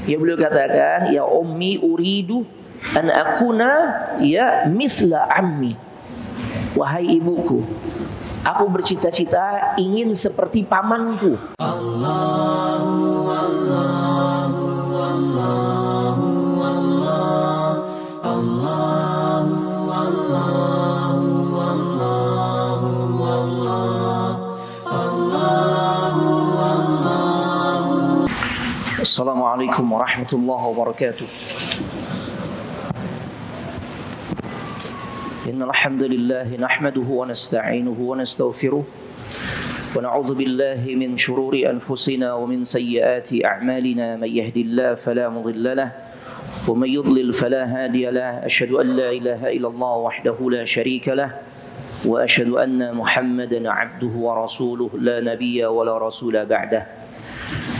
Ya beliau katakan, ya ummi uridu an akuna ya mithla ammi. Wahai ibuku, aku bercita-cita ingin seperti pamanku. Allahu Allahu Allahu Allah Allahu Allahu Allahu Allah Allahu Allahu. Assalamualaikum warahmatullahi wabarakatuh. إن الحمد لله نحمده ونستعينه ونستغفره ونعوذ بالله من شرور أنفسنا ومن سيئات أعمالنا من يهد الله فلا مضل له ومن يضلل فلا هادي له أشهد أن لا إله إلا الله وحده لا شريك له وأشهد أن محمدا عبده ورسوله لا نبي ولا رسول بعده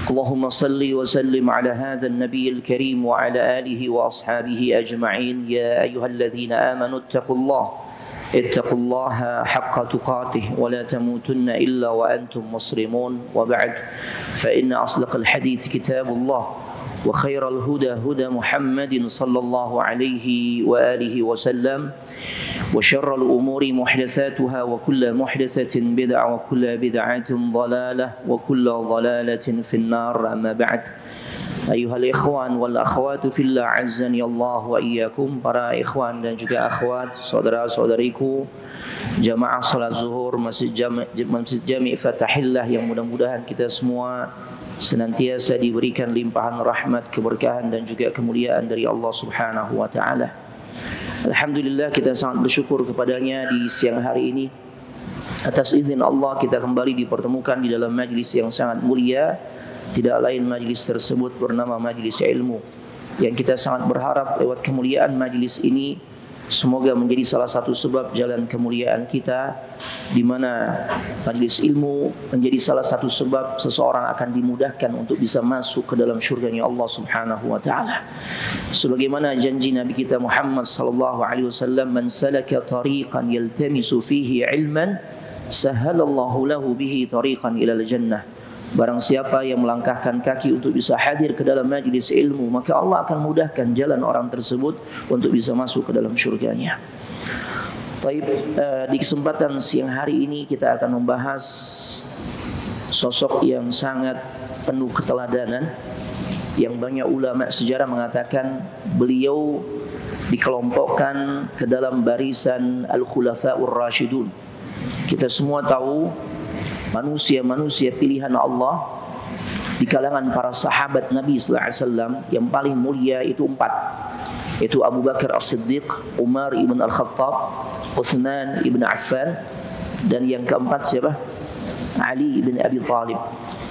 اللهم صل وسلم على هذا النبي الكريم وعلى آله وأصحابه أجمعين يا أيها الذين آمنوا اتقوا الله حق تقاته ولا تموتن إلا وأنتم مسلمون وبعد فإن أصدق الحديث كتاب الله وخير الهدى هدى محمد صلى الله عليه وآله وسلم وشر الأمور محدثاتها وكل محدثة بدعة وكل بدعة ضلالة وكل ضلالة في النار أما بعد أيها الإخوان والأخوات في الله عزني الله وإياكم para ikhwan dan juga akhwat saudara-saudariku jamaah salat zuhur Masjid Jami' Fatahillah yang mudah-mudahan kita semua senantiasa diberikan limpahan rahmat, keberkahan dan juga kemuliaan dari Allah Subhanahu wa taala. Alhamdulillah kita sangat bersyukur kepadanya di siang hari ini. Atas izin Allah kita kembali dipertemukan di dalam majlis yang sangat mulia. Tidak lain majlis tersebut bernama majlis ilmu, yang kita sangat berharap lewat kemuliaan majlis ini semoga menjadi salah satu sebab jalan kemuliaan kita, di mana majlis ilmu menjadi salah satu sebab seseorang akan dimudahkan untuk bisa masuk ke dalam syurganya Allah Subhanahu wa taala. Sebagaimana janji Nabi kita Muhammad sallallahu alaihi wasallam, "Man salaka tariqan yaltamisu fihi ilman, sahhalallahu lahu bihi tariqan ilal jannah." Barang siapa yang melangkahkan kaki untuk bisa hadir ke dalam majlis ilmu, maka Allah akan mudahkan jalan orang tersebut untuk bisa masuk ke dalam syurganya. Baik, di kesempatan siang hari ini kita akan membahas sosok yang sangat penuh keteladanan, yang banyak ulama sejarah mengatakan beliau dikelompokkan ke dalam barisan Al-Khulafa'ur Rashidun. Kita semua tahu manusia-manusia pilihan Allah di kalangan para sahabat Nabi sallallahu alaihi wasallam yang paling mulia itu 4, yaitu Abu Bakar As-Siddiq, Umar ibn Al-Khattab, Uthman ibn Affan, dan yang keempat siapa? Ali ibn Abi Talib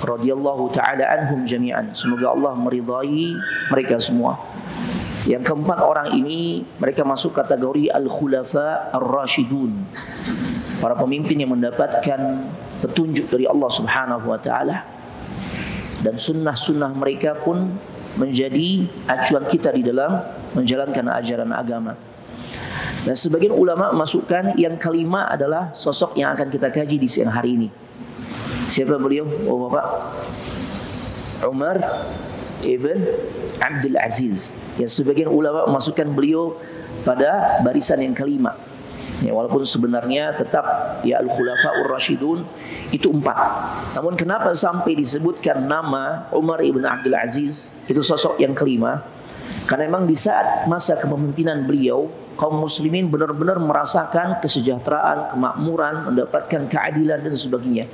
radhiyallahu taala anhum jami'an. Semoga Allah meridai mereka semua. Yang keempat orang ini mereka masuk kategori Al-Khulafa Ar-Rashidun, para pemimpin yang mendapatkan petunjuk dari Allah Subhanahu wa taala, dan sunnah-sunnah mereka pun menjadi acuan kita di dalam menjalankan ajaran agama. Dan sebagian ulama masukkan yang kelima adalah sosok yang akan kita kaji di siang hari ini. Siapa beliau? Oh Bapak, Umar ibn Abdul Aziz, yang sebagian ulama masukkan beliau pada barisan yang kelima. Ya, walaupun sebenarnya tetap ya Al-Khulafa'ur Rashidun itu 4. Namun kenapa sampai disebutkan nama Umar ibn Abdul Aziz itu sosok yang kelima? Karena memang di saat masa kepemimpinan beliau, kaum muslimin benar-benar merasakan kesejahteraan, kemakmuran, mendapatkan keadilan dan sebagainya.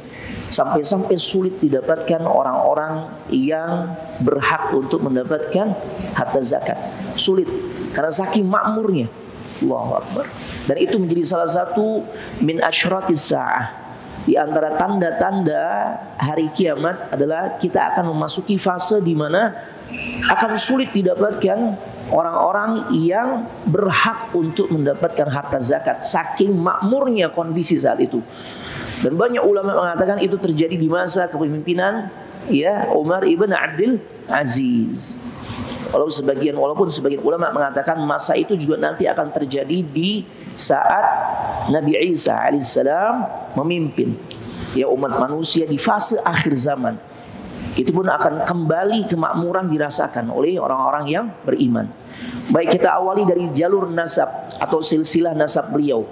Sampai-sampai sulit didapatkan orang-orang yang berhak untuk mendapatkan harta zakat. Sulit karena saking makmurnya. Allahu Akbar. Dan itu menjadi salah satu min asyratis sa'ah. Di antara tanda-tanda hari kiamat adalah kita akan memasuki fase di mana akan sulit didapatkan orang-orang yang berhak untuk mendapatkan harta zakat, saking makmurnya kondisi saat itu. Dan banyak ulama mengatakan itu terjadi di masa kepemimpinan ya Umar ibn Abdul Aziz. Walaupun sebagian ulama mengatakan masa itu juga nanti akan terjadi di saat Nabi Isa alaihissalam memimpin ya umat manusia di fase akhir zaman. itu pun akan kembali kemakmuran dirasakan oleh orang-orang yang beriman. Baik, kita awali dari jalur nasab atau silsilah nasab beliau.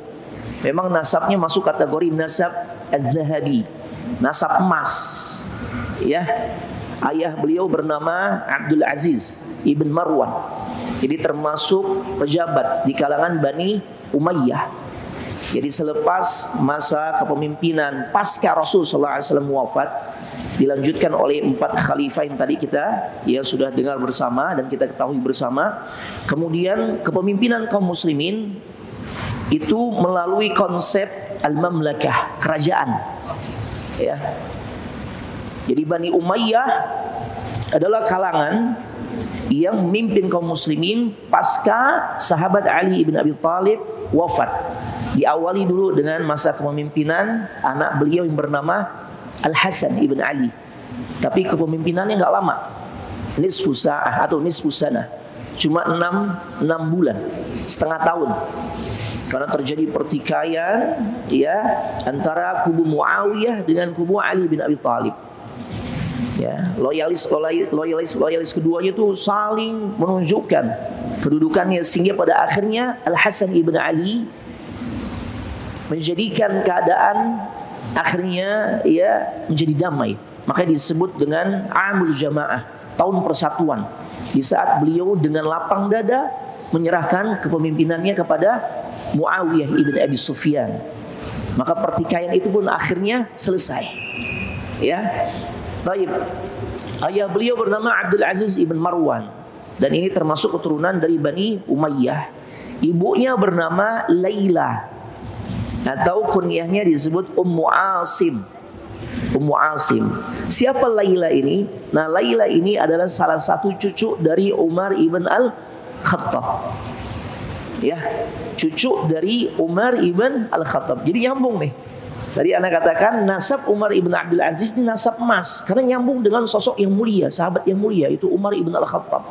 Memang nasabnya masuk kategori nasab az-zahabi, nasab emas. Ya, ayah beliau bernama Abdul Aziz ibn Marwan. Jadi termasuk pejabat di kalangan Bani Umayyah. Jadi selepas masa kepemimpinan pasca Rasul sallallahu alaihi wasallam wafat, dilanjutkan oleh 4 khalifah yang tadi kita sudah dengar bersama dan kita ketahui bersama. Kemudian kepemimpinan kaum muslimin itu melalui konsep al-mamlakah, kerajaan. Ya. Jadi Bani Umayyah adalah kalangan yang memimpin kaum muslimin pasca sahabat Ali ibn Abi Thalib wafat. Diawali dulu dengan masa kepemimpinan anak beliau yang bernama Al-Hasan ibn Ali. Tapi kepemimpinannya nggak lama, nisfu sa'ah atau nisfu sana, cuma 6 bulan, setengah tahun. Karena terjadi pertikaian antara kubu Muawiyah dengan kubu Ali bin Abi Thalib. Loyalis keduanya itu saling menunjukkan kedudukannya, sehingga pada akhirnya Al-Hasan ibn Ali menjadikan keadaan akhirnya menjadi damai. Makanya disebut dengan Amul Jamaah, tahun persatuan. Di saat beliau dengan lapang dada menyerahkan kepemimpinannya kepada Muawiyah ibn Abi Sufyan, maka pertikaian itu pun akhirnya selesai. Baik. Ayah beliau bernama Abdul Aziz ibn Marwan, dan ini termasuk keturunan dari Bani Umayyah. Ibunya bernama Laila, atau kunyahnya disebut Ummu Asim. Ummu Asim. Siapa Laila ini? Nah, Laila ini adalah salah satu cucu dari Umar ibn Al-Khattab. Cucu dari Umar ibn Al-Khattab. Jadi nyambung nih. Tadi anak katakan nasab Umar ibn Abdul Aziz ini nasab emas, karena nyambung dengan sosok yang mulia, sahabat yang mulia, itu Umar ibn Al-Khattab.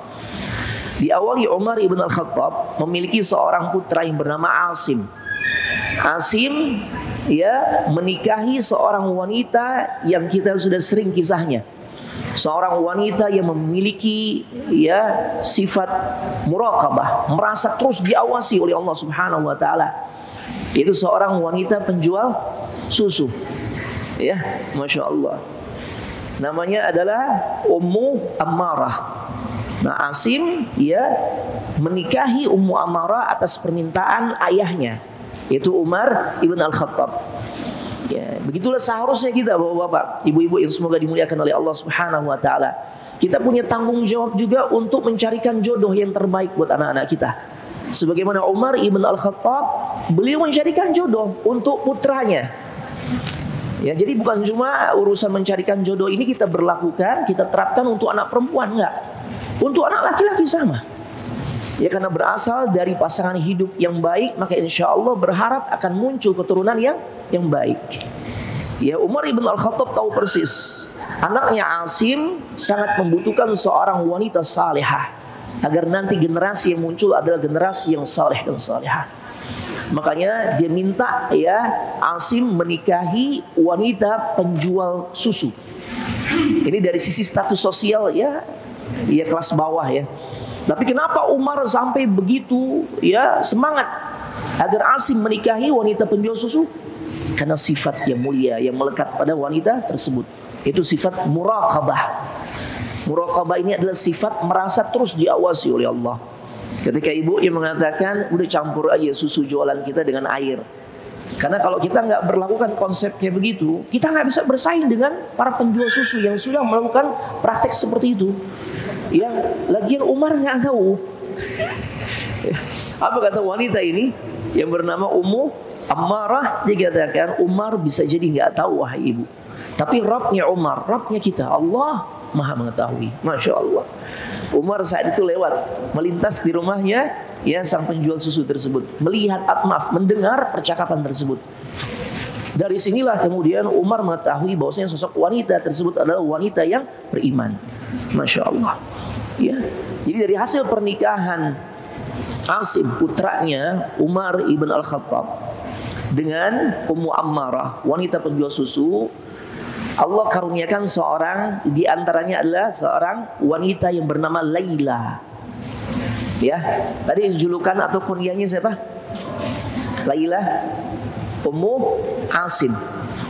Diawali Umar ibn Al-Khattab memiliki seorang putra yang bernama Asim. Asim menikahi seorang wanita yang kita sudah sering kisahnya. Seorang wanita yang memiliki sifat muraqabah, merasa terus diawasi oleh Allah Subhanahu wa taala. Itu seorang wanita penjual susu. Masya Allah. Namanya adalah Ummu Ammarah. Nah, Asim menikahi Ummu Ammarah atas permintaan ayahnya, yaitu Umar ibn Al-Khattab. Begitulah seharusnya kita, bapak-bapak, ibu-ibu yang semoga dimuliakan oleh Allah Subhanahu wa taala. Kita punya tanggung jawab juga untuk mencarikan jodoh yang terbaik buat anak-anak kita. Sebagaimana Umar ibn Al-Khattab, beliau mencarikan jodoh untuk putranya. Jadi bukan cuma urusan mencarikan jodoh ini kita berlakukan, kita terapkan untuk anak perempuan, enggak. Untuk anak laki-laki sama. Karena berasal dari pasangan hidup yang baik, maka insya Allah berharap akan muncul keturunan yang baik. Umar ibn Al-Khattab tahu persis anaknya Asim sangat membutuhkan seorang wanita salihah, agar nanti generasi yang muncul adalah generasi yang saleh dan salihah. Makanya dia minta Asim menikahi wanita penjual susu. Ini dari sisi status sosial kelas bawah. Tapi kenapa Umar sampai begitu semangat agar Asim menikahi wanita penjual susu? Karena sifat yang mulia yang melekat pada wanita tersebut, itu sifat muraqabah. Muraqabah ini adalah sifat merasa terus diawasi oleh Allah. Ketika ibu yang mengatakan udah campur aja susu jualan kita dengan air. Karena kalau kita nggak berlakukan konsep kayak begitu, kita nggak bisa bersaing dengan para penjual susu yang sudah melakukan praktek seperti itu. Lagian Umar nggak tahu. Apa kata wanita ini yang bernama Ummu Ammarah? Dia katakan Umar bisa jadi nggak tahu, wahai ibu, tapi Rabbnya Umar, Rabbnya kita, Allah Maha mengetahui. Masya Allah. Umar saat itu lewat, melintas di rumahnya sang penjual susu tersebut, melihat mendengar percakapan tersebut. Dari sinilah kemudian Umar mengetahui bahwasanya sosok wanita tersebut adalah wanita yang beriman. Masya Allah. Jadi dari hasil pernikahan Asim putranya Umar ibn Al-Khattab dengan Ummu Ammarah, wanita penjual susu, Allah karuniakan seorang, di antaranya adalah seorang wanita yang bernama Laila. Ya, tadi julukan atau kunyahnya siapa? Laila Ummu Asim.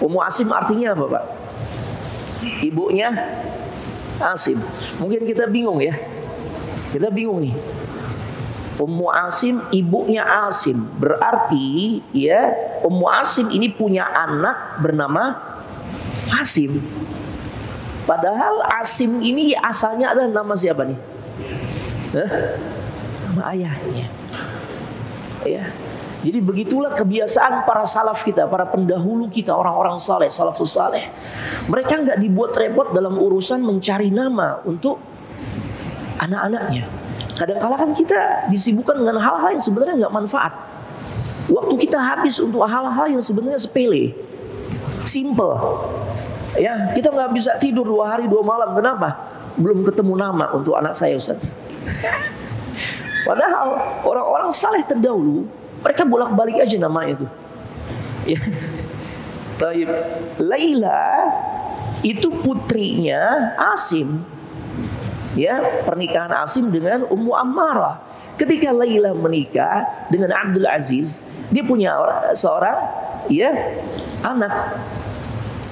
Ummu Asim artinya apa, Pak? Ibunya Asim. Mungkin kita bingung ya. Kita bingung nih. Ummu Asim, ibunya Asim. Berarti ya, Ummu Asim ini punya anak bernama Asim. Padahal Asim ini asalnya adalah nama siapa nih? Nama ayahnya. Ya. Jadi begitulah kebiasaan para salaf kita, para pendahulu kita, orang-orang saleh, salafus saleh. Mereka nggak dibuat repot dalam urusan mencari nama untuk anak-anaknya. Kadang-kala kan kita disibukkan dengan hal-hal yang sebenarnya nggak manfaat. Waktu kita habis untuk hal-hal yang sebenarnya sepele, simple. Ya, kita nggak bisa tidur 2 hari 2 malam. Kenapa? Belum ketemu nama untuk anak saya, Ustaz. Padahal orang-orang saleh terdahulu, mereka bolak-balik aja namanya itu. Ya. Taib. Laila itu putrinya Asim. Ya, pernikahan Asim dengan Ummu Ammarah. Ketika Laila menikah dengan Abdul Aziz, dia punya seorang ya anak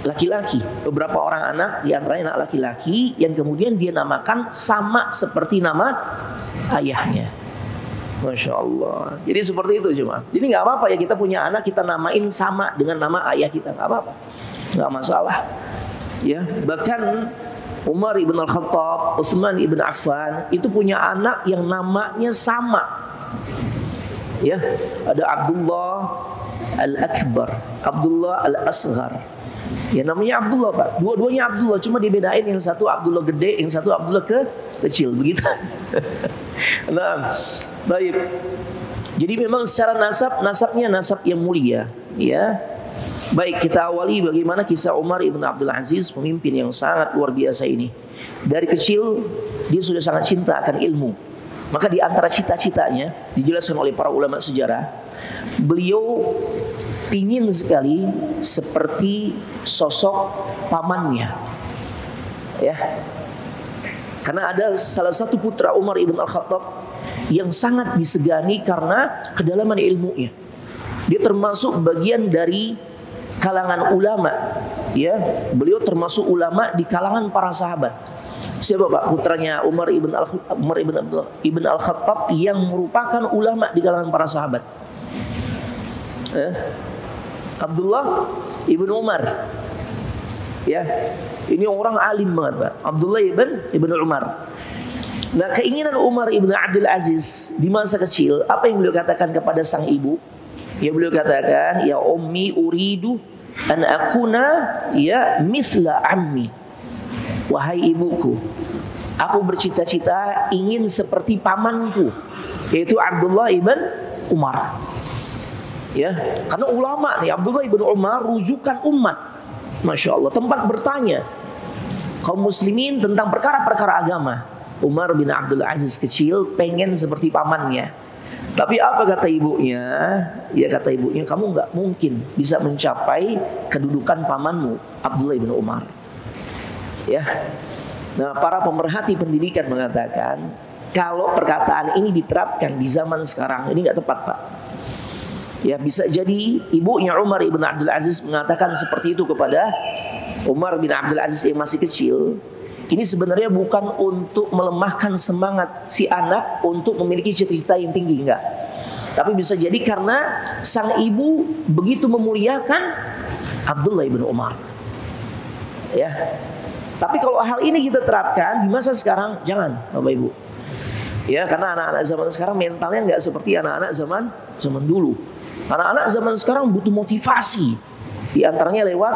laki-laki, beberapa orang anak, di antaranya anak laki-laki yang kemudian dia namakan sama seperti nama ayahnya. Masya Allah. Jadi seperti itu cuma. Jadi nggak apa-apa ya kita punya anak kita namain sama dengan nama ayah kita, nggak apa-apa, nggak masalah. Ya, bahkan Umar ibn al-Khattab, Utsman ibn Affan itu punya anak yang namanya sama. Ya, ada Abdullah al-Akbar, Abdullah al-Asghar. Ya namanya Abdullah, Pak. Dua-duanya Abdullah, cuma dibedain yang satu Abdullah gede, yang satu Abdullah kecil, begitu. Nah, baik. Jadi memang secara nasabnya nasab yang mulia, ya. Baik, kita awali bagaimana kisah Umar ibn Abdul Aziz, pemimpin yang sangat luar biasa ini. Dari kecil dia sudah sangat cinta akan ilmu. Maka di antara cita-citanya dijelaskan oleh para ulama sejarah, beliau ingin sekali seperti sosok pamannya. Ya. Karena ada salah satu putra Umar ibn al-Khattab yang sangat disegani karena kedalaman ilmunya. Dia termasuk bagian dari kalangan ulama, ya. Beliau termasuk ulama di kalangan para sahabat. Siapa, Pak? Putranya Umar ibn al-Khattab yang merupakan ulama di kalangan para sahabat. Abdullah ibn Umar. Ya, ini orang alim banget, Pak. Abdullah ibn Umar. Nah, keinginan Umar ibn Abdul Aziz di masa kecil, apa yang beliau katakan kepada sang ibu? Ya, beliau katakan, ya ummi uridu an akuna ya mithla ammi. Wahai ibuku, aku bercita-cita ingin seperti pamanku, yaitu Abdullah ibn Umar. Ya, karena ulama nih, Abdullah ibn Umar rujukan umat. Masya Allah, tempat bertanya kaum muslimin tentang perkara-perkara agama. Umar bin Abdul Aziz kecil pengen seperti pamannya. Tapi apa kata ibunya? Ya kata ibunya, kamu nggak mungkin bisa mencapai kedudukan pamanmu Abdullah bin Umar. Ya. Nah, para pemerhati pendidikan mengatakan kalau perkataan ini diterapkan di zaman sekarang ini nggak tepat, Pak. Ya, bisa jadi ibunya Umar ibn Abdul Aziz mengatakan seperti itu kepada Umar bin Abdul Aziz yang masih kecil. Ini sebenarnya bukan untuk melemahkan semangat si anak untuk memiliki cita-cita yang tinggi, enggak. Tapi bisa jadi karena sang ibu begitu memuliakan Abdullah bin Umar. Ya. Tapi kalau hal ini kita terapkan di masa sekarang, jangan, Bapak Ibu. Ya, karena anak-anak zaman sekarang mentalnya enggak seperti anak-anak zaman dulu. Anak-anak zaman sekarang butuh motivasi. Di antaranya lewat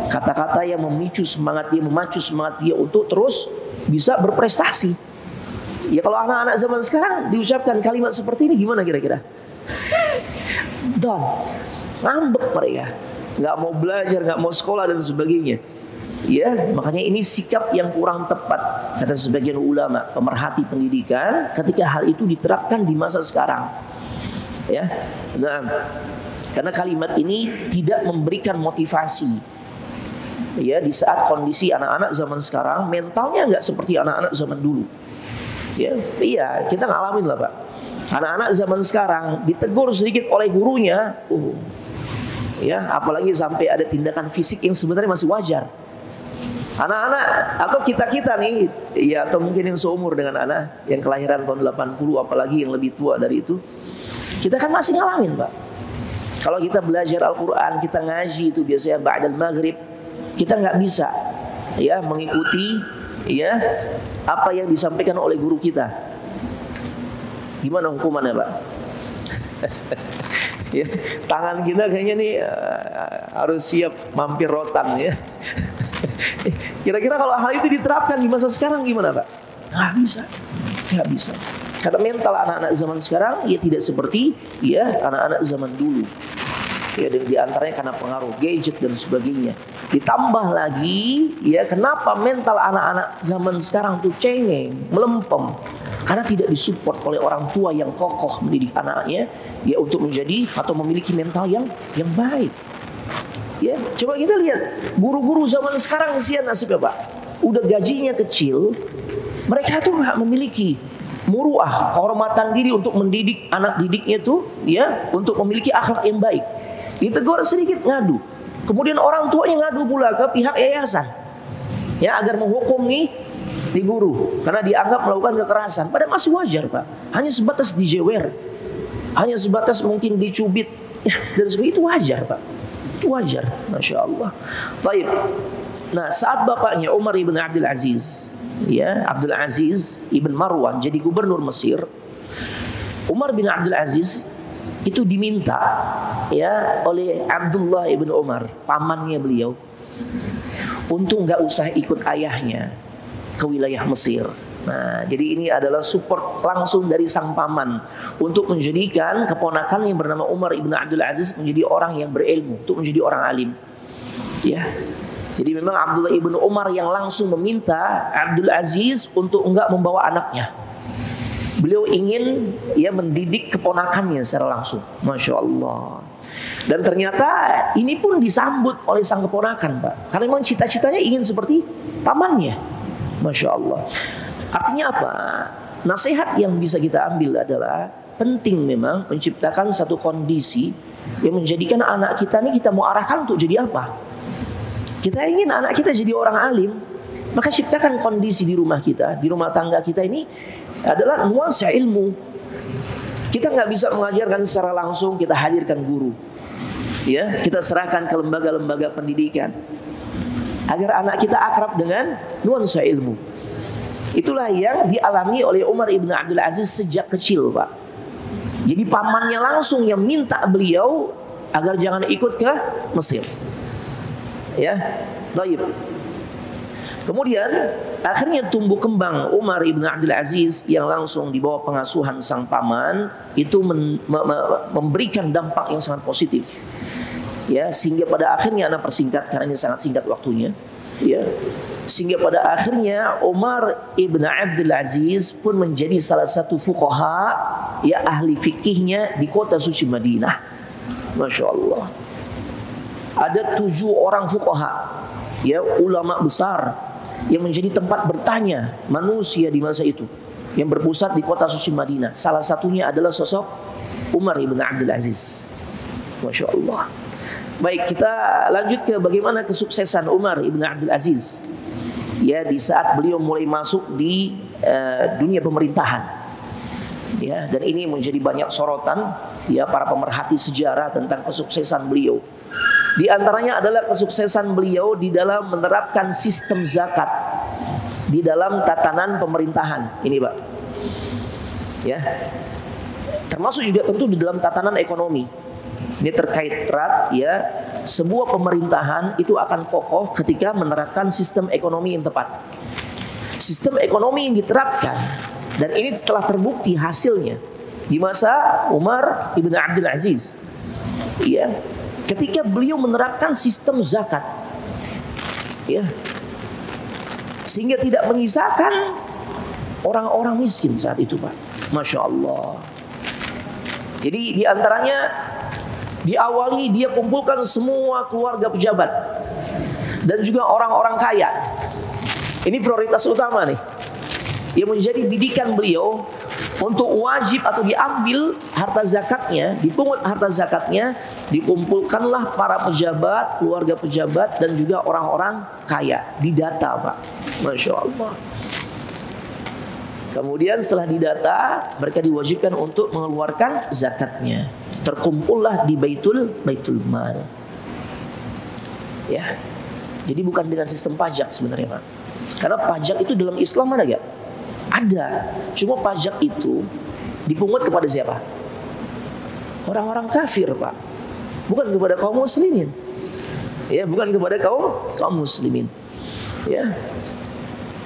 kata-kata yang memacu semangat dia untuk terus bisa berprestasi. Ya kalau anak-anak zaman sekarang diucapkan kalimat seperti ini gimana kira-kira? Down, ngambek mereka, nggak mau belajar, nggak mau sekolah dan sebagainya. Ya, makanya ini sikap yang kurang tepat kata sebagian ulama pemerhati pendidikan ketika hal itu diterapkan di masa sekarang. Ya, nah, karena kalimat ini tidak memberikan motivasi. Ya, di saat kondisi anak-anak zaman sekarang mentalnya nggak seperti anak-anak zaman dulu. Ya, iya, kita ngalamin lah Pak. Anak-anak zaman sekarang ditegur sedikit oleh gurunya, ya, apalagi sampai ada tindakan fisik yang sebenarnya masih wajar. Anak-anak atau kita-kita nih, ya, atau mungkin yang seumur dengan anak yang kelahiran tahun 80, apalagi yang lebih tua dari itu, kita kan masih ngalamin Pak. Kalau kita belajar Al-Quran, kita ngaji itu biasanya ba'dal maghrib, kita nggak bisa, ya, mengikuti, ya, apa yang disampaikan oleh guru kita. Gimana hukumannya Pak? Ya, tangan kita kayaknya nih harus siap mampir rotan, ya. Kira-kira kalau hal itu diterapkan di masa sekarang gimana Pak? Nggak bisa, nggak bisa. Karena mental anak-anak zaman sekarang ya tidak seperti ya anak-anak zaman dulu. Ya, dan diantaranya karena pengaruh gadget dan sebagainya. Ditambah lagi ya kenapa mental anak-anak zaman sekarang tuh cengeng, melempem. Karena tidak disupport oleh orang tua yang kokoh mendidik anaknya ya untuk menjadi atau memiliki mental yang baik. Ya, coba kita lihat guru-guru zaman sekarang kesian nasibnya Pak. Udah gajinya kecil, mereka tuh nggak memiliki muruah, kehormatan diri untuk mendidik anak didiknya tuh, ya, untuk memiliki akhlak yang baik. Ditegur sedikit ngadu, kemudian orang tuanya ngadu pula ke pihak yayasan, ya, agar menghukum nih di guru karena dianggap melakukan kekerasan. Padahal masih wajar Pak, hanya sebatas dijewer, hanya sebatas mungkin dicubit, ya, dan sebagainya, itu wajar Pak. Wajar, Masya Allah. Baik. Nah, saat bapaknya Umar ibn Abdul Aziz, ya, Abdul Aziz ibn Marwan jadi gubernur Mesir, Umar bin Abdul Aziz itu diminta ya oleh Abdullah ibn Umar, pamannya beliau, untuk nggak usah ikut ayahnya ke wilayah Mesir. Nah, jadi ini adalah support langsung dari sang paman untuk menjadikan keponakan yang bernama Umar ibn Abdul Aziz menjadi orang yang berilmu, untuk menjadi orang alim. Ya, jadi memang Abdullah ibn Umar yang langsung meminta Abdul Aziz untuk enggak membawa anaknya. Beliau ingin ya mendidik keponakannya secara langsung. Masya Allah. Dan ternyata ini pun disambut oleh sang keponakan Pak, karena memang cita-citanya ingin seperti pamannya. Masya Allah. Artinya apa? Nasihat yang bisa kita ambil adalah penting memang menciptakan satu kondisi yang menjadikan anak kita ini kita mau arahkan untuk jadi apa? Kita ingin anak kita jadi orang alim, maka ciptakan kondisi di rumah kita, di rumah tangga kita ini adalah nuansa ilmu. Kita nggak bisa mengajarkan secara langsung, kita hadirkan guru, ya, kita serahkan ke lembaga-lembaga pendidikan agar anak kita akrab dengan nuansa ilmu. Itulah yang dialami oleh Umar ibn Abdul Aziz sejak kecil Pak. Jadi pamannya langsung yang minta beliau agar jangan ikut ke Mesir. Ya, baik. Kemudian akhirnya tumbuh kembang Umar ibn Abdul Aziz yang langsung di bawah pengasuhan sang paman itu memberikan dampak yang sangat positif. Ya, sehingga pada akhirnya anak persingkat karena ini sangat singkat waktunya. Ya, sehingga pada akhirnya Umar ibn Abdul Aziz pun menjadi salah satu fuqaha, ya, ahli fikihnya di kota suci Madinah. Masya Allah. Ada 7 orang fuqaha, ya, ulama besar yang menjadi tempat bertanya manusia di masa itu, yang berpusat di kota suci Madinah. Salah satunya adalah sosok Umar ibn Abdul Aziz. Masya Allah. Baik, kita lanjut ke bagaimana kesuksesan Umar ibn Abdul Aziz. Ya, di saat beliau mulai masuk di dunia pemerintahan. Ya, dan ini menjadi banyak sorotan ya para pemerhati sejarah tentang kesuksesan beliau. Di antaranya adalah kesuksesan beliau di dalam menerapkan sistem zakat di dalam tatanan pemerintahan. Ini Pak. Ya. Termasuk juga tentu di dalam tatanan ekonomi. Ini terkait erat, ya, sebuah pemerintahan itu akan kokoh ketika menerapkan sistem ekonomi yang tepat. Sistem ekonomi yang diterapkan, dan ini setelah terbukti hasilnya di masa Umar ibn Abdul Aziz, ya, ketika beliau menerapkan sistem zakat, ya, sehingga tidak menyisakan orang-orang miskin saat itu Pak. Masya Allah. Jadi di antaranya diawali dia kumpulkan semua keluarga pejabat, dan juga orang-orang kaya. Ini prioritas utama nih, yang menjadi bidikan beliau untuk wajib atau diambil harta zakatnya, dipungut harta zakatnya, dikumpulkanlah para pejabat, keluarga pejabat, dan juga orang-orang kaya. Didata, Pak. Masya Allah. Kemudian setelah didata, mereka diwajibkan untuk mengeluarkan zakatnya. Terkumpullah di baitul mal. Ya. Jadi bukan dengan sistem pajak sebenarnya, Pak. Karena pajak itu dalam Islam ada gak? Ada. Cuma pajak itu dipungut kepada siapa? Orang-orang kafir, Pak. Bukan kepada kaum muslimin. Ya, bukan kepada kaum muslimin. Ya.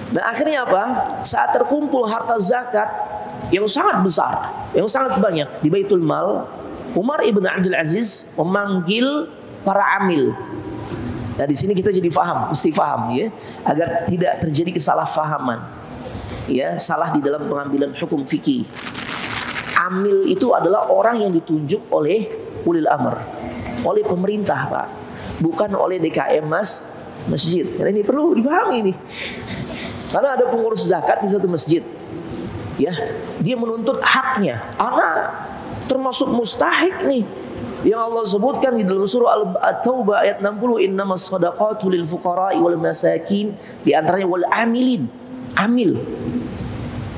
Nah, akhirnya apa? Saat terkumpul harta zakat yang sangat besar, yang sangat banyak di Baitul Mal, Umar ibn Abdul Aziz memanggil para amil. Nah, di sini kita jadi mesti paham ya, agar tidak terjadi kesalahpahaman. Ya, salah di dalam pengambilan hukum fikih. Amil itu adalah orang yang ditunjuk oleh ulil amr, oleh pemerintah, Pak, bukan oleh DKM masjid. Karena ini perlu dipahami ini. Karena ada pengurus zakat di satu masjid, ya, dia menuntut haknya. Anak termasuk mustahik nih, yang Allah sebutkan di dalam surah At-Taubah ayat 60, innamas shadaqatu lil fuqara'i wal masakin, di antaranya wal amilin, amil.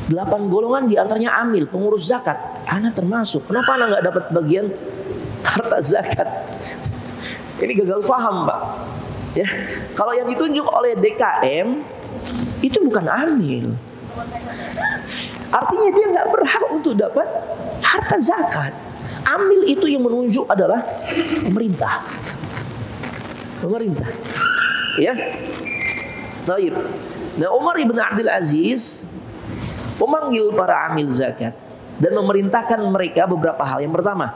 8 golongan di antaranya amil, pengurus zakat. Anak termasuk. Kenapa anak nggak dapat bagian harta zakat? Ini gagal paham, Pak. Ya, kalau yang ditunjuk oleh DKM itu bukan amil. Artinya dia nggak berhak untuk dapat harta zakat. Amil itu yang menunjuk adalah pemerintah. Pemerintah. Ya. Baik. Nah, Umar ibn Abdul Aziz memanggil para amil zakat dan memerintahkan mereka beberapa hal. Yang pertama,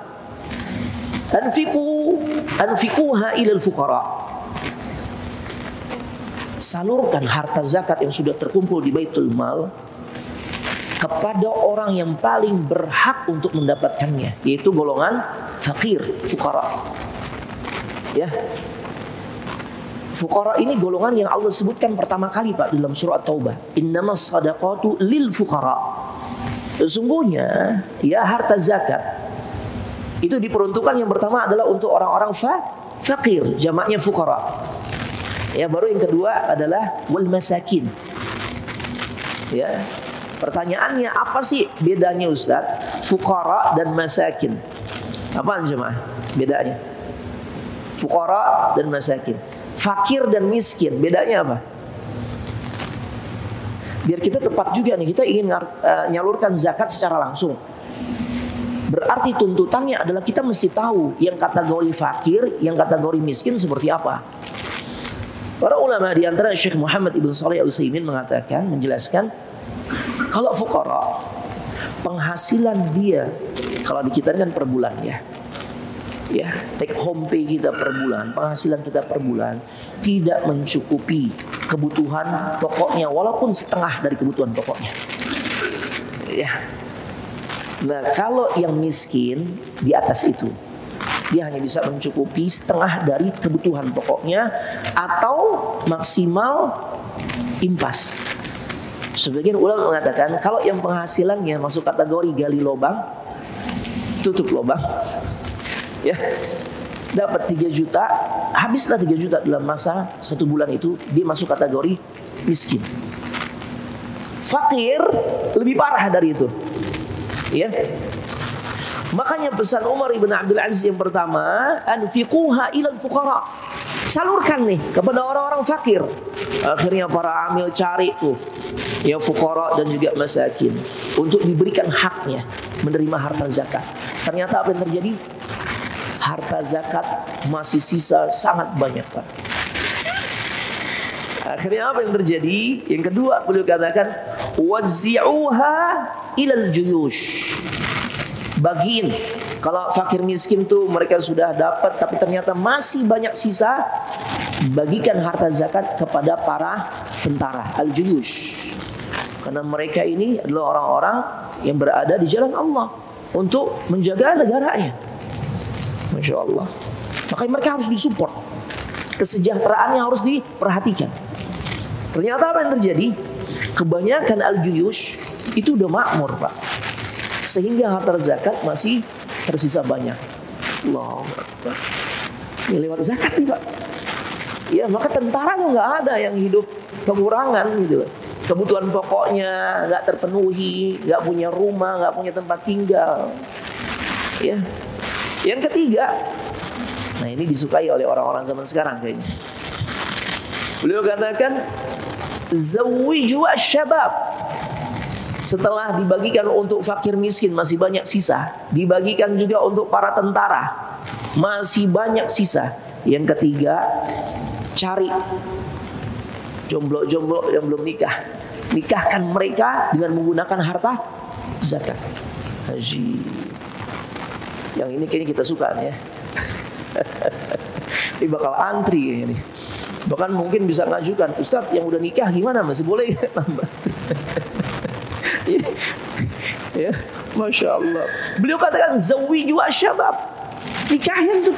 anfiquha ilal fuqara. Salurkan harta zakat yang sudah terkumpul di Baitul Mal kepada orang yang paling berhak untuk mendapatkannya, yaitu golongan fakir, fuqara. Ya. Fuqara ini golongan yang Allah sebutkan pertama kali, Pak, dalam surah At-Taubah. Innamas shadaqatu lil fuqara. Sesungguhnya ya harta zakat itu diperuntukkan yang pertama adalah untuk orang-orang fakir, jamaknya fuqara. Ya, baru yang kedua adalah wal masakin. Ya. Pertanyaannya, apa sih bedanya, Ustaz? Fuqara dan masakin. Apaan jemaah bedanya? Fuqara dan masakin. Fakir dan miskin, bedanya apa? Biar kita tepat juga nih, kita ingin nyalurkan zakat secara langsung. Berarti tuntutannya adalah kita mesti tahu yang kategori fakir, yang kategori miskin seperti apa. Para ulama di antara Syekh Muhammad ibn Shalih Al-Utsaimin mengatakan, menjelaskan, kalau fuqara penghasilan dia kalau dikitarkan per bulan ya, take home pay kita per bulan, penghasilan kita per bulan tidak mencukupi kebutuhan pokoknya walaupun setengah dari kebutuhan pokoknya. Ya. Nah, kalau yang miskin di atas itu, dia hanya bisa mencukupi setengah dari kebutuhan pokoknya atau maksimal impas. Sebagian ulama mengatakan kalau yang penghasilannya masuk kategori gali lubang, tutup lubang, ya, dapat 3 juta, habislah 3 juta dalam masa 1 bulan itu, dia masuk kategori miskin. Fakir lebih parah dari itu, ya. Makanya pesan Umar ibn Abdul Aziz yang pertama, anfiquha ilal fuqara. Salurkan nih kepada orang-orang fakir. Akhirnya para amil cari tuh ya fuqara dan juga masakin untuk diberikan haknya menerima harta zakat. Ternyata apa yang terjadi? Harta zakat masih sisa sangat banyak, Pak. Akhirnya apa yang terjadi? Yang kedua beliau katakan wazzi'uha ilal juyush. Bagiin. Kalau fakir miskin tuh mereka sudah dapat tapi ternyata masih banyak sisa, bagikan harta zakat kepada para tentara al-juyush. Karena mereka ini adalah orang-orang yang berada di jalan Allah untuk menjaga negaranya. Masya Allah. Makanya mereka harus disupport. Kesejahteraan yang harus diperhatikan. Ternyata apa yang terjadi? Kebanyakan al-juyush itu udah makmur, Pak. Sehingga harta zakat masih tersisa banyak. Allahu Akbar. Ini lewat zakat nih, Pak. Ya, maka tentara tuh nggak ada yang hidup kekurangan gitu. Kebutuhan pokoknya nggak terpenuhi, nggak punya rumah, nggak punya tempat tinggal. Ya. Yang ketiga, nah ini disukai oleh orang-orang zaman sekarang kayaknya. Beliau katakan, zawwiju asy-syabab. Setelah dibagikan untuk fakir miskin masih banyak sisa, dibagikan juga untuk para tentara masih banyak sisa. Yang ketiga, cari jomblo-jomblo yang belum nikah, nikahkan mereka dengan menggunakan harta zakat. Haji, yang ini kayaknya kita suka nih ya. Ini bakal antri ini. Bahkan mungkin bisa ngajukan, Ustadz yang udah nikah gimana, masih boleh nambah? Ya, Masya Allah. Beliau katakan zawiju asyabab, nikahin tuh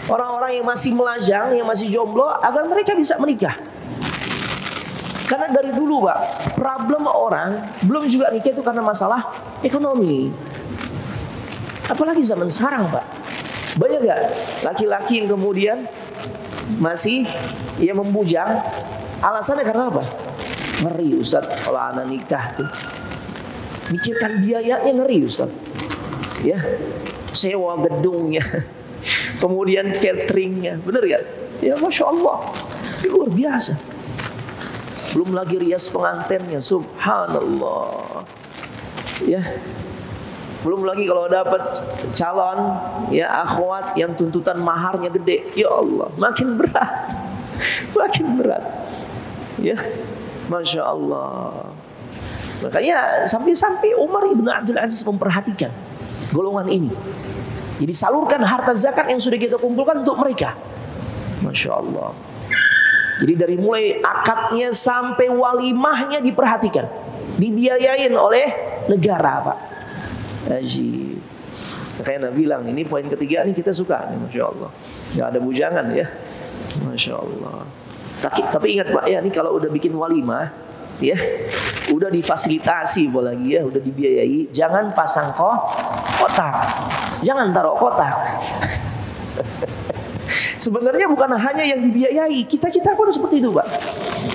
orang-orang yang masih melajang, yang masih jomblo, agar mereka bisa menikah. Karena dari dulu, Pak, problem orang belum juga nikah itu karena masalah ekonomi. Apalagi zaman sekarang, Pak. Banyak gak laki-laki yang kemudian masih membujang? Alasannya karena apa? Ngeri, Ustaz, kalau anak nikah tuh mikirkan biayanya, ngeri, Ustaz. Ya, sewa gedungnya, kemudian cateringnya, bener gak? Ya, Masya Allah, itu luar biasa. Belum lagi rias pengantinnya, subhanallah. Ya, belum lagi kalau dapat calon ya akhwat yang tuntutan maharnya gede, ya Allah, makin berat, makin berat. Ya, Masya Allah. Makanya sampai-sampai Umar ibn Abdul Aziz memperhatikan golongan ini. Jadi salurkan harta zakat yang sudah kita kumpulkan untuk mereka. Masya Allah. Jadi dari mulai akadnya sampai walimahnya diperhatikan, dibiayain oleh negara, Pak. Haji. Makanya Nabi bilang, ini poin ketiga nih kita suka nih, Masya Allah. Gak ada bujangan ya, Masya Allah. Tapi ingat, Pak, ya, ini kalau udah bikin walimah, ya, udah difasilitasi apalagi ya, udah dibiayai, jangan pasang kotak, jangan taruh kotak. Sebenarnya bukan hanya yang dibiayai, kita pun seperti itu, Pak.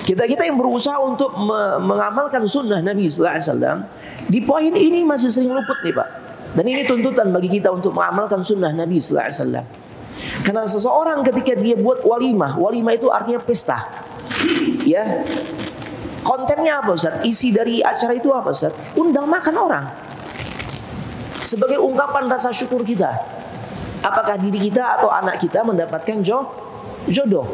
Kita yang berusaha untuk mengamalkan sunnah Nabi Sallallahu Alaihi Wasallam, di poin ini masih sering luput nih, Pak. Dan ini tuntutan bagi kita untuk mengamalkan sunnah Nabi Sallallahu Alaihi Wasallam. Karena seseorang ketika dia buat walimah itu artinya pesta, ya. Kontennya apa, Ustaz? Isi dari acara itu apa, Ustaz? Undang makan orang. Sebagai ungkapan rasa syukur kita. Apakah diri kita atau anak kita mendapatkan jodoh.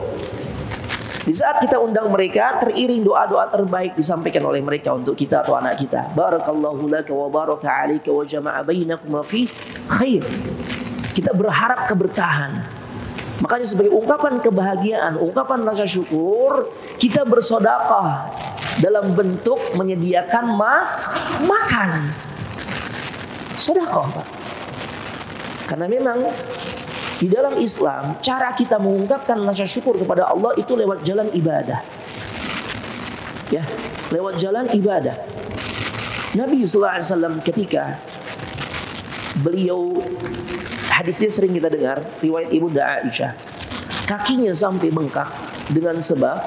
Di saat kita undang mereka, teriring doa-doa terbaik disampaikan oleh mereka untuk kita atau anak kita. Barakallahu laka wa baraka alaika wa jama'a bainakum fi khair. Kita berharap keberkahan. Makanya sebagai ungkapan kebahagiaan, ungkapan rasa syukur, kita bersedekah dalam bentuk menyediakan makan. Sedekah, Pak. Karena memang di dalam Islam cara kita mengungkapkan rasa syukur kepada Allah itu lewat jalan ibadah. Ya, lewat jalan ibadah. Nabi sallallahu alaihi wasallam ketika beliau, hadisnya sering kita dengar, riwayat Ibunda Aisyah, kakinya sampai bengkak dengan sebab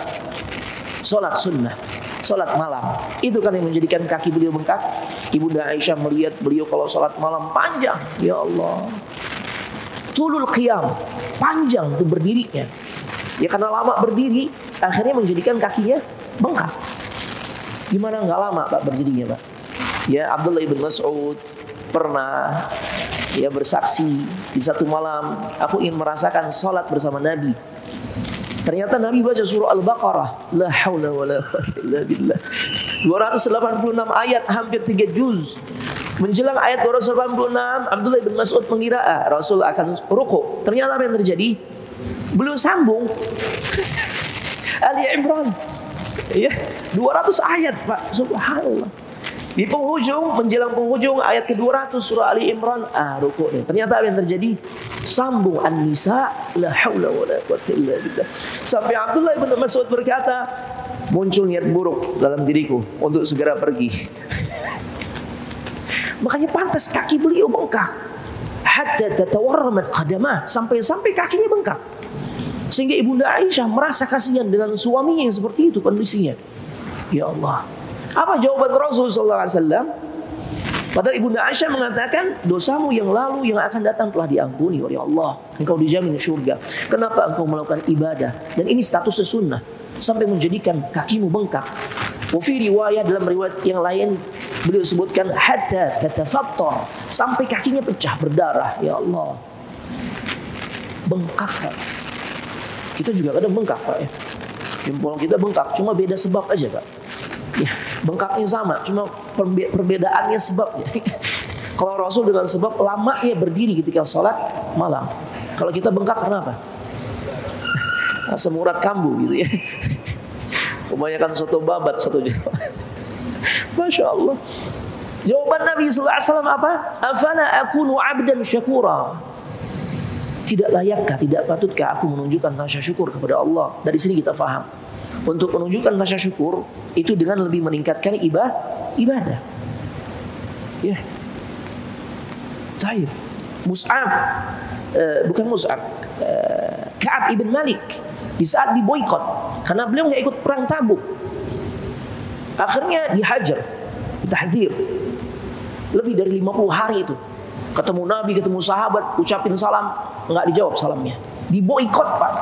sholat sunnah, sholat malam. Itu kan yang menjadikan kaki beliau bengkak. Ibunda Aisyah melihat beliau kalau sholat malam panjang, ya Allah, tulul qiyam, panjang tuh berdirinya. Ya karena lama berdiri, akhirnya menjadikan kakinya bengkak. Gimana nggak lama, Pak, berdirinya, Pak? Ya, Abdullah ibn Mas'ud pernah ya bersaksi, di satu malam aku ingin merasakan sholat bersama Nabi. Ternyata Nabi baca surah Al-Baqarah, la haula wala quwwata illa billah, 286 ayat, hampir 3 juz. Menjelang ayat 286, Abdullah bin Mas'ud mengira Rasul akan ruku. Ternyata apa yang terjadi? Beliau sambung Ali Imran. Ya, 200 ayat, Pak. Subhanallah. Di penghujung, menjelang penghujung ayat ke-200 surah Ali Imran, rukuk nih. Ternyata apa yang terjadi? Sambung An-Nisa, la haula wala quwwata illa billah. Sampai Abdullah bin Mas'ud berkata, muncul niat buruk dalam diriku untuk segera pergi. Makanya pantas kaki beliau bengkak. Hatta tatawarramat qadamah, sampai kakinya bengkak. Sehingga Ibunda Aisyah merasa kasihan dengan suaminya yang seperti itu kondisinya. Ya Allah. Apa jawaban Rasul sallallahu alaihi wasallam? Padahal Ibunda Aisyah mengatakan, dosamu yang lalu yang akan datang telah diampuni oleh Allah. Engkau dijamin surga. Kenapa engkau melakukan ibadah? Dan ini statusnya sunnah. Sampai menjadikan kakimu bengkak. Wafi riwayat, dalam riwayat yang lain beliau sebutkan hatta tatafattar, sampai kakinya pecah berdarah. Ya Allah. Bengkak, Pak. Kita juga kadang bengkak, Pak, ya. Jempol kita bengkak, cuma beda sebab aja, Pak. Ya, bengkaknya sama, cuma perbedaannya sebabnya. Kalau Rasul dengan sebab lamanya berdiri ketika sholat malam. Kalau kita bengkak kenapa? Semurat kambu gitu ya. Kebanyakan soto babat, soto Jawa. Masya Allah. Jawaban Nabi SAW apa? Afala akunu abdan syakura. Tidak layakkah, tidak patutkah aku menunjukkan rasa syukur kepada Allah? Dari sini kita faham. Untuk menunjukkan rasa syukur itu dengan lebih meningkatkan ibadah. Ya. Taib. Mus'ab, bukan Mus'ab, Ka'ab ibn Malik di saat diboikot karena beliau nggak ikut perang Tabuk. Akhirnya dihajar, ditahdir. Lebih dari 50 hari itu. Ketemu Nabi, ketemu sahabat, ucapin salam, nggak dijawab salamnya. Diboikot, Pak.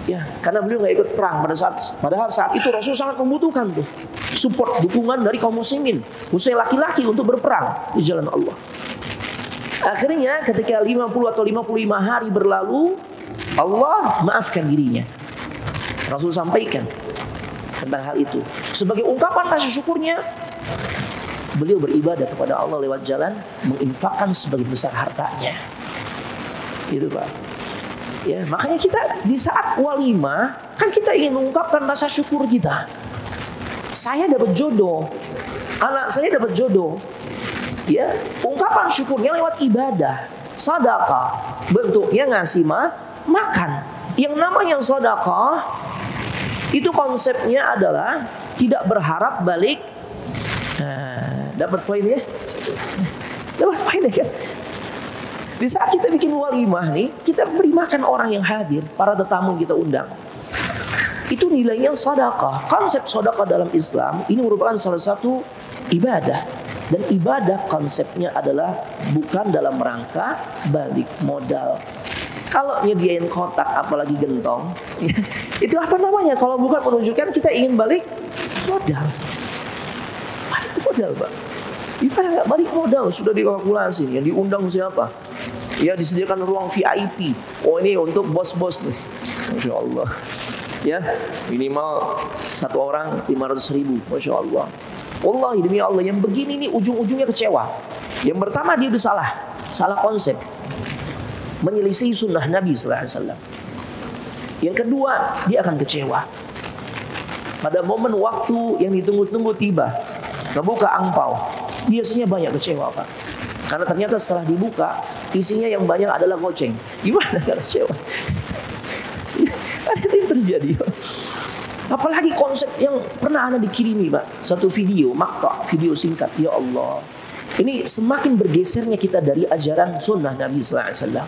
Ya, karena beliau nggak ikut perang padahal saat itu Rasul sangat membutuhkan tuh support, dukungan dari kaum muslimin, khususnya laki-laki untuk berperang di jalan Allah. Akhirnya ketika 50 atau 55 hari berlalu, Allah maafkan dirinya. Rasul sampaikan tentang hal itu. Sebagai ungkapan rasa syukurnya, beliau beribadah kepada Allah lewat jalan menginfakkan sebagian besar hartanya. Itu, Pak. Ya, makanya kita di saat walimah kan kita ingin mengungkapkan rasa syukur kita. Saya dapat jodoh, anak saya dapat jodoh. Ya, ungkapan syukurnya lewat ibadah, sedekah. Bentuknya ngasih makan. Yang namanya sedekah itu konsepnya adalah tidak berharap balik. Dapat poin ya? Dapat poin ya kan? Di saat kita bikin walimah nih, kita beri makan orang yang hadir, para tetamu yang kita undang. Itu nilainya sedekah. Konsep sedekah dalam Islam ini merupakan salah satu ibadah. Dan ibadah konsepnya adalah bukan dalam rangka balik modal. Kalau nyediain kotak apalagi gentong, itu apa namanya? Kalau bukan menunjukkan kita ingin balik modal. Balik modal, Pak. Ibadah nggak balik modal, sudah dikalkulasi. Yang diundang siapa? Ya, disediakan ruang VIP. Oh, ini untuk bos-bos nih. Masya Allah. Ya, minimal satu orang 500.000. Masya Allah. Wallahi demi Allah, yang begini nih ujung-ujungnya kecewa. Yang pertama dia udah salah konsep, menyelisih sunnah Nabi sallallahu alaihi wasallam. Yang kedua, dia akan kecewa. Pada momen waktu yang ditunggu-tunggu tiba, ngebuka angpau, biasanya banyak kecewa, Pak. Karena ternyata setelah dibuka, isinya yang banyak adalah goceng. Gimana kalau kecewa? Ada yang terjadi, Pak. Apalagi konsep yang pernah Anda dikirimi, Pak. Satu video, makta, video singkat. Ya Allah. Ini semakin bergesernya kita dari ajaran sunnah Nabi sallallahu alaihi wasallam.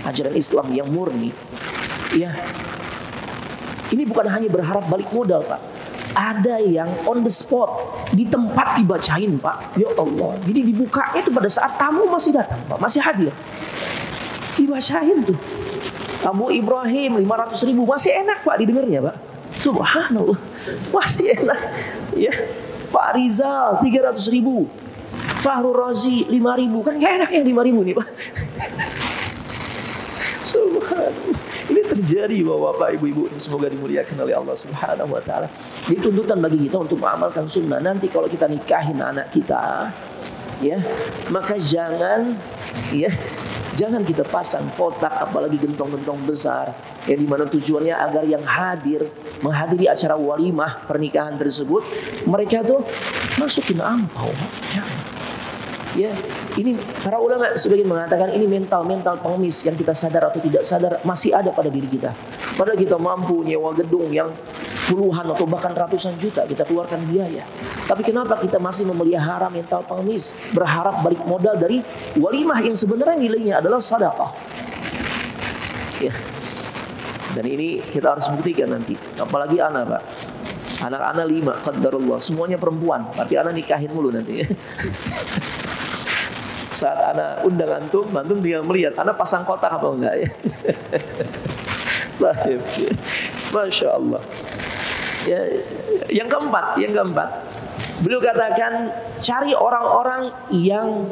Ajaran Islam yang murni. Ya. Ini bukan hanya berharap balik modal, Pak. Ada yang on the spot, di tempat dibacain, Pak. Ya Allah. Jadi dibukanya itu pada saat tamu masih datang, Pak, masih hadir. Dibacain tuh. Abu Ibrahim 500.000, masih enak, Pak, didengarnya, Pak. Subhanallah, masih enak. Ya. Pak Rizal 300.000. Fahrul Razi 5.000. Kan gak enak yang 5.000 nih, Pak. Subhanallah. Ini terjadi Bapak Ibu-ibu, semoga dimuliakan oleh Allah Subhanahu wa taala. Jadi tuntutan bagi kita untuk mengamalkan sunnah. Nanti kalau kita nikahin anak kita, ya, maka jangan Jangan kita pasang kotak, apalagi gentong-gentong besar, yang dimana tujuannya agar yang hadir menghadiri acara walimah pernikahan tersebut, mereka tuh masukin ampau. Ya, ini para ulama sebagian mengatakan ini mental pengemis yang kita sadar atau tidak sadar masih ada pada diri kita. Padahal kita mampu nyewa gedung yang puluhan atau bahkan ratusan juta kita keluarkan biaya. Tapi kenapa kita masih memelihara mental pengemis, berharap balik modal dari walimah yang sebenarnya nilainya adalah sedekah. Ya. Dan ini kita harus buktikan nanti. Apalagi anak, Pak. Anak-anak 5, qadarullah, semuanya perempuan. Tapi anak nikahin mulu nanti. Saat anak undang antum tinggal melihat anak pasang kotak apa enggak ya. Masya Allah. Ya, yang keempat, beliau katakan cari orang-orang yang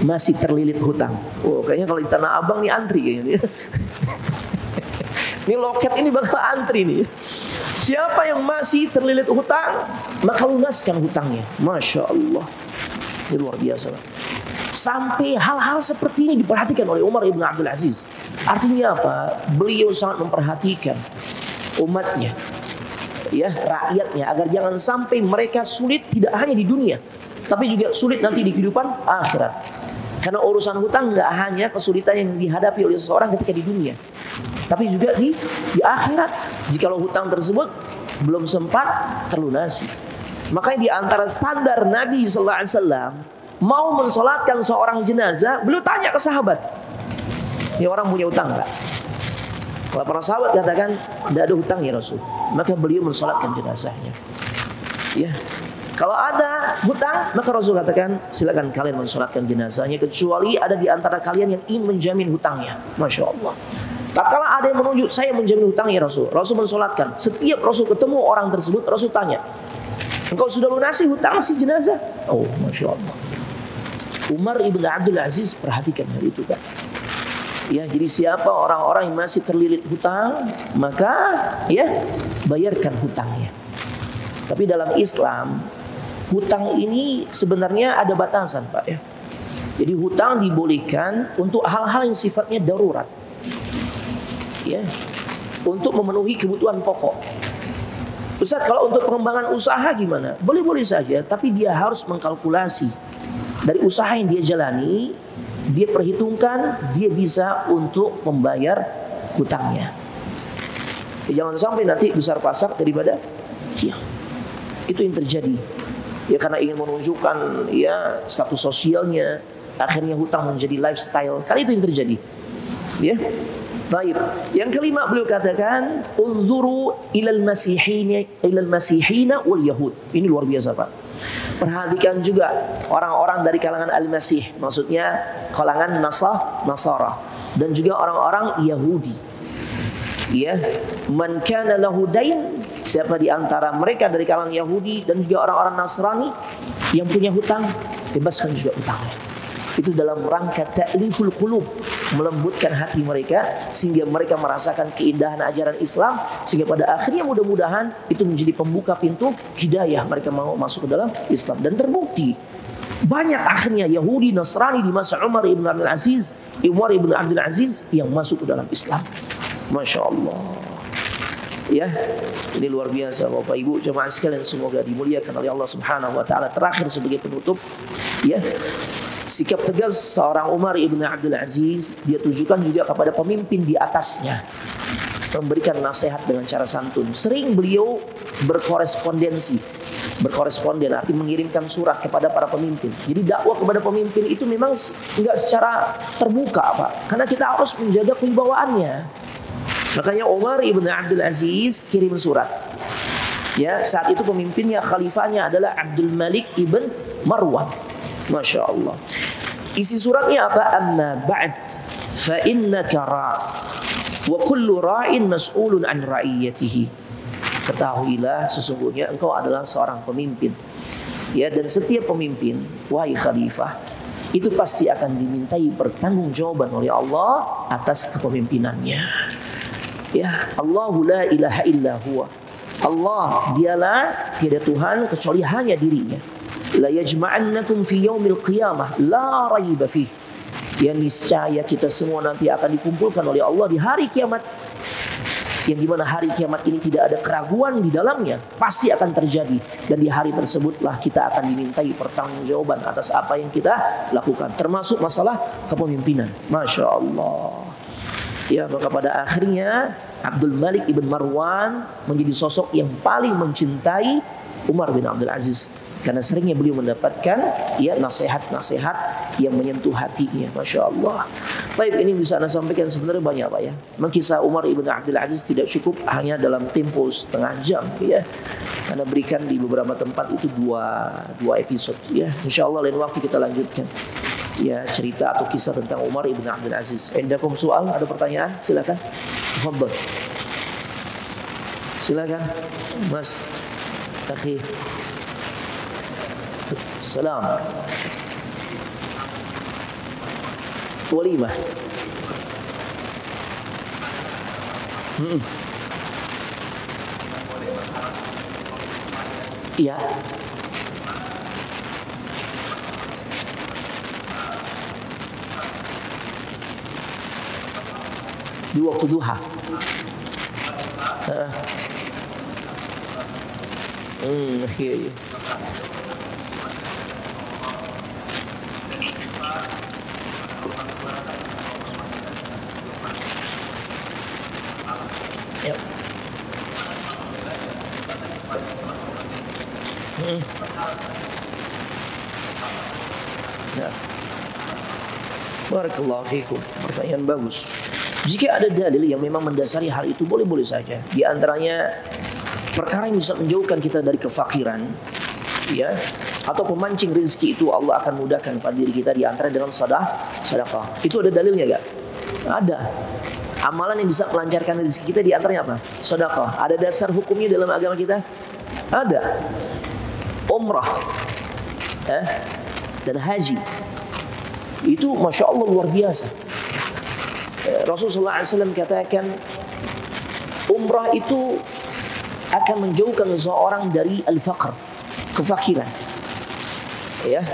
masih terlilit hutang. Oh, kayaknya kalau di Tanah Abang nih antri kayaknya. Ini loket ini bakal antri nih. Siapa yang masih terlilit hutang, maka lunaskan hutangnya. Masya Allah. Ini luar biasa. Sampai hal-hal seperti ini diperhatikan oleh Umar ibn Abdul Aziz. Artinya apa? Beliau sangat memperhatikan umatnya, ya, rakyatnya, agar jangan sampai mereka sulit tidak hanya di dunia, tapi juga sulit nanti di kehidupan akhirat. Karena urusan hutang nggak hanya kesulitan yang dihadapi oleh seseorang ketika di dunia, tapi juga di akhirat. Jikalau hutang tersebut belum sempat terlunasi. Makanya di antara standar Nabi sallallahu alaihi wasallam mau mensolatkan seorang jenazah, beliau tanya ke sahabat, ini orang punya hutang enggak? Kalau para sahabat katakan tidak ada hutang ya Rasul, maka beliau mensolatkan jenazahnya. Ya, kalau ada hutang, maka Rasul katakan silakan kalian mensolatkan jenazahnya, kecuali ada di antara kalian yang ingin menjamin hutangnya. Masya Allah. Tak kala ada yang menunjuk saya menjamin hutangnya Rasul, Rasul mensolatkan. Setiap Rasul ketemu orang tersebut, Rasul tanya, engkau sudah lunasi hutang si jenazah? Oh, Masya Allah. Umar ibn Abdul Aziz perhatikan hal itu, Pak. Ya, jadi siapa orang-orang yang masih terlilit hutang, maka ya bayarkan hutangnya. Tapi dalam Islam, hutang ini sebenarnya ada batasan, Pak, ya. Jadi hutang dibolehkan untuk hal-hal yang sifatnya darurat. Ya. Untuk memenuhi kebutuhan pokok. Ustaz, kalau untuk pengembangan usaha gimana? Boleh-boleh saja, tapi dia harus mengkalkulasi dari usaha yang dia jalani, dia perhitungkan dia bisa untuk membayar hutangnya. Ya, jangan sampai nanti besar pasak daripada ya. Itu yang terjadi. Ya, karena ingin menunjukkan ya status sosialnya, akhirnya hutang menjadi lifestyle. Kali itu yang terjadi. Ya. Baik. Yang kelima beliau katakan, unzuru ilal masihina wal yahud. Ini luar biasa, Pak. Perhatikan juga orang-orang dari kalangan al-masih, maksudnya kalangan Nasara, dan juga orang-orang Yahudi. Ya, man kana lahu dain, siapa di antara mereka dari kalangan Yahudi dan juga orang-orang Nasrani yang punya hutang, bebaskan juga hutangnya. Itu dalam rangka ta'liful qulub, melembutkan hati mereka sehingga mereka merasakan keindahan ajaran Islam, sehingga pada akhirnya mudah-mudahan itu menjadi pembuka pintu hidayah, mereka mau masuk ke dalam Islam. Dan terbukti banyak akhirnya Yahudi Nasrani di masa Umar ibn Abdul Aziz yang masuk ke dalam Islam. Masya Allah. Ya, ini luar biasa Bapak Ibu jemaah sekalian, semoga dimuliakan oleh Allah Subhanahu wa taala. Terakhir sebagai penutup, ya, sikap tegas seorang Umar ibn Abdul Aziz dia tujukan juga kepada pemimpin di atasnya, memberikan nasihat dengan cara santun. Sering beliau berkoresponden, arti mengirimkan surat kepada para pemimpin. Jadi dakwah kepada pemimpin itu memang enggak secara terbuka, Pak, karena kita harus menjaga kewibawaannya. Makanya Umar ibn Abdul Aziz kirim surat. Ya, saat itu pemimpinnya, khalifahnya adalah Abdul Malik ibn Marwan. Masya Allah. Isi suratnya apa? Amma ba'd fa innaka ra' wa kullu ra'in mas'ulun an ra'iyatihi. Ketahuilah sesungguhnya engkau adalah seorang pemimpin. Ya, dan setiap pemimpin, wahai khalifah, itu pasti akan dimintai pertanggungjawaban oleh Allah atas kepemimpinannya. Ya, Allahu la ilaha illa huwa. Allah dialah tiada Tuhan kecuali hanya dirinya. La yajma'annakum fi yaumil qiyamah la raiba fih. Ya niscaya kita semua nanti akan dikumpulkan oleh Allah di hari kiamat, yang dimana hari kiamat ini tidak ada keraguan di dalamnya, pasti akan terjadi. Dan di hari tersebutlah kita akan dimintai pertanggungjawaban atas apa yang kita lakukan, termasuk masalah kepemimpinan. Masya Allah. Ya, maka pada akhirnya Abdul Malik ibn Marwan menjadi sosok yang paling mencintai Umar bin Abdul Aziz, karena seringnya beliau mendapatkan ya nasihat-nasihat yang menyentuh hatinya. Masya Allah. Baik, ini bisa Anda sampaikan sebenarnya banyak Pak ya. Kisah Umar ibn Abdul Aziz tidak cukup hanya dalam tempo setengah jam ya. Anda berikan di beberapa tempat itu dua episode ya. Insya Allah lain waktu kita lanjutkan ya cerita atau kisah tentang Umar ibn Abdul Aziz. Indakum soal, ada pertanyaan? Silakan. Tafadhal. Silakan Mas Akhi. Salam. Walimah. Iya. Di waktu duha. Iya. Ya. Barakallahu fikum. Pertanyaan bagus. Jika ada dalil yang memang mendasari hal itu, boleh-boleh saja. Di antaranya perkara yang bisa menjauhkan kita dari kefakiran, ya, atau pemancing rezeki itu Allah akan mudahkan pada diri kita, di antara dengan sedekah. Itu ada dalilnya gak? Ada. Amalan yang bisa melancarkan rezeki kita di antaranya apa? Sedekah. Ada dasar hukumnya dalam agama kita? Ada. Umrah dan haji itu Masya Allah luar biasa. Rasulullah SAW katakan umrah itu akan menjauhkan seseorang dari al-faqr, kefakiran ya.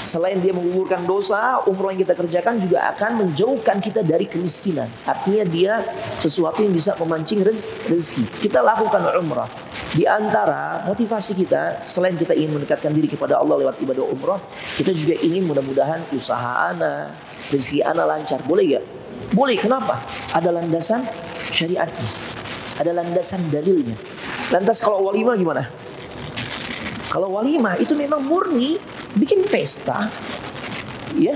Selain dia menggugurkan dosa, umrah yang kita kerjakan juga akan menjauhkan kita dari kemiskinan. Artinya dia sesuatu yang bisa memancing rezeki. Kita lakukan umrah. Di antara motivasi kita, selain kita ingin mendekatkan diri kepada Allah lewat ibadah umrah, kita juga ingin mudah-mudahan usaha ana, rezeki ana lancar. Boleh gak? Boleh. Kenapa? Ada landasan syariatnya, ada landasan dalilnya. Lantas kalau walimah gimana? Kalau walimah itu memang murni bikin pesta, ya,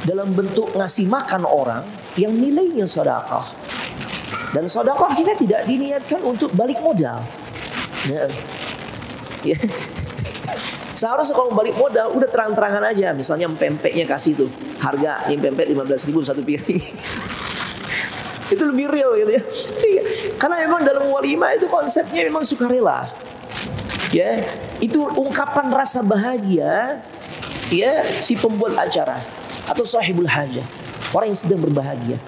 dalam bentuk ngasih makan orang yang nilainya sedekah. Dan sedekah kita tidak diniatkan untuk balik modal. Ya. Seharusnya kalau balik modal udah terang-terangan aja, misalnya pempeknya kasih tuh harga yang pempek 15.000 satu piring. Itu lebih real gitu ya. Karena memang dalam walimah itu konsepnya memang sukarela. Ya, itu ungkapan rasa bahagia ya si pembuat acara atau sahibul hajah, orang yang sedang berbahagia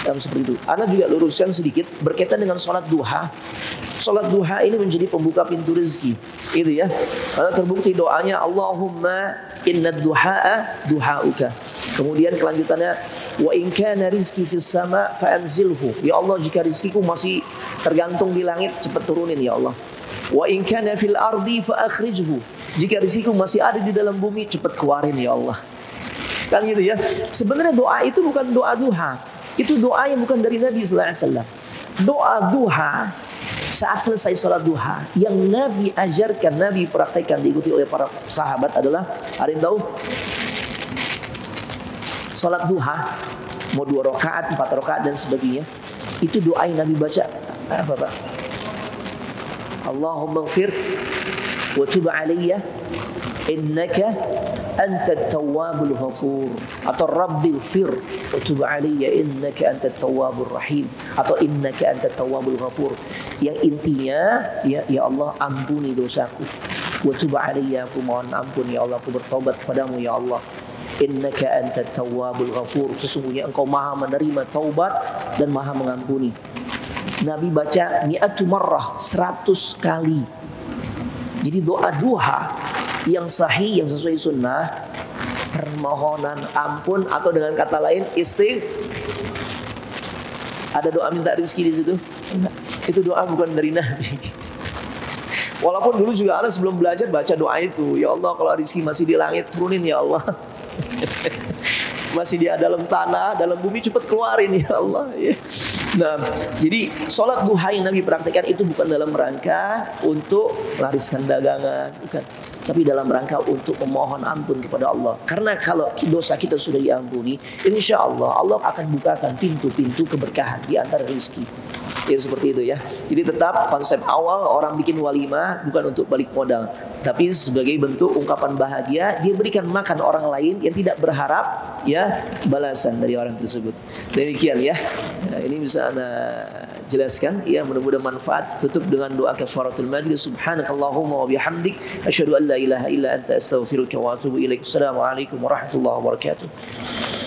dalam seperti itu. Anda juga luruskan sedikit berkaitan dengan sholat duha. Sholat duha ini menjadi pembuka pintu rezeki, itu ya. Karena terbukti doanya Allahumma inna duha'a duha'uka. Kemudian kelanjutannya wa in kana rizqi fis sama fa anzilhu. Ya Allah, jika rizkiku masih tergantung di langit, cepat turunin ya Allah. Wa in kana fil ardi fa akhrijhu. Jika rizkiku masih ada di dalam bumi, cepat keluarin ya Allah. Kan gitu ya. Sebenarnya doa itu bukan doa duha. Itu doa yang bukan dari Nabi sallallahu alaihi wasallam. Doa duha saat selesai sholat duha yang Nabi ajarkan, Nabi praktekkan, diikuti oleh para sahabat adalah, ada yang tahu? Sholat duha mau 2 rakaat, 4 rakaat dan sebagainya. Itu doa yang Nabi baca apa Pak? Allahumma ighfir wa tub alayya innaka antat tawwabul ghafur, atau rabbil fir wa tub alayya innaka antat tawwabur rahim, atau innaka antat tawwabul ghafur. Yang intinya ya Allah, ampuni dosaku, wa tub alayya, aku mohon ampun ya Allah, aku bertobat kepadamu ya Allah. Innaka antat tawwabul ghafur, sesungguhnya engkau maha menerima taubat dan maha mengampuni. Nabi baca mi'atu marrah, 100 kali. Jadi doa duha yang sahih, yang sesuai sunnah, permohonan ampun, atau dengan kata lain Ada doa minta rezeki di situ? Enggak. Itu doa bukan dari Nabi. Walaupun dulu juga Anas sebelum belajar baca doa itu, ya Allah kalau rezeki masih di langit turunin ya Allah. Masih di dalam tanah, dalam bumi cepat keluarin ya Allah. Nah, jadi sholat duha yang Nabi praktekkan itu bukan dalam rangka untuk lariskan dagangan, bukan. Tapi dalam rangka untuk memohon ampun kepada Allah. Karena kalau dosa kita sudah diampuni, insya Allah Allah akan bukakan pintu-pintu keberkahan di antara rezeki. Ya seperti itu ya. Jadi tetap konsep awal orang bikin walimah bukan untuk balik modal, tapi sebagai bentuk ungkapan bahagia, dia berikan makan orang lain yang tidak berharap ya balasan dari orang tersebut. Demikian ya. Nah, ini bisa Anda jelaskan ya, mudah-mudahan manfaat. Tutup dengan doa kafaratul majlis. Subhanakallahumma wa bihamdik asyhadu an la ilaha illa anta astaghfiruka wa atubu ilaik. Assalamualaikum warahmatullahi wabarakatuh.